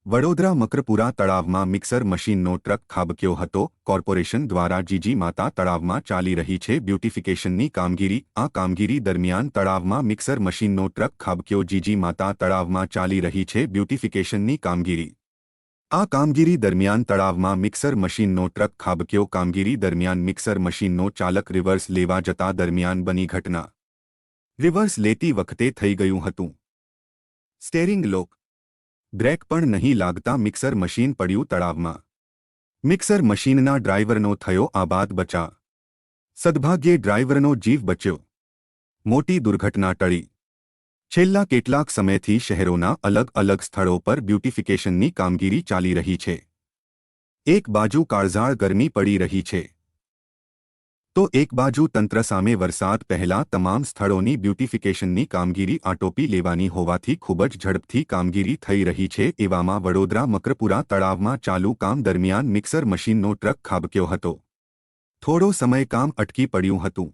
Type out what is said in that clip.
વડોદરા મકરપુરા તળાવમાં મિક્સર મશીનનો ટ્રક ખાબક્યો હતો। કોર્પોરેશન દ્વારા જીજી માતા તળાવમાં ચાલી રહી છે બ્યુટિફિકેશનની કામગીરી। આ કામગીરી દરમિયાન તળાવમાં મિક્સર મશીનનો ટ્રક ખાબક્યો। જીજી માતા તળાવમાં ચાલી રહી છે બ્યુટિફિકેશનની કામગીરી। આ કામગીરી દરમિયાન તળાવમાં મિક્સર મશીનનો ટ્રક ખાબક્યો। કામગીરી દરમિયાન મિક્સર મશીનનો ચાલક રિવર્સ લેવા જતા દરમિયાન બની ઘટના। રિવર્સ લેતી વખતે થઈ ગયું હતું સ્ટેરિંગ લોક। બ્રેક પણ નહીં લાગતા મિક્સર મશીન પડ્યું તળાવમાં। મિક્સર મશીનના ડ્રાઈવરનો થયો આબાદ બચાવ। સદભાગ્યે ડ્રાઈવરનો જીવ બચ્યો। મોટી દુર્ઘટના ટળી। છેલ્લા કેટલાક સમયથી શહેરોના અલગ અલગ સ્થળો પર બ્યુટિફિકેશનની કામગીરી ચાલી રહી છે। એક બાજુ કાળઝાળ ગરમી પડી રહી છે તો એક બાજુ તંત્ર સામે વરસાદ પહેલા તમામ સ્થળોની બ્યુટિફિકેશનની કામગીરી આટોપી લેવાની હોવાથી ખૂબ જ ઝડપથી કામગીરી થઈ રહી છે। એવામાં વડોદરા મકરપુરા તળાવમાં ચાલુ કામ દરમિયાન મિક્સર મશીનનો ટ્રક ખાબક્યો હતો। થોડો સમય કામ અટકી પડ્યું હતું।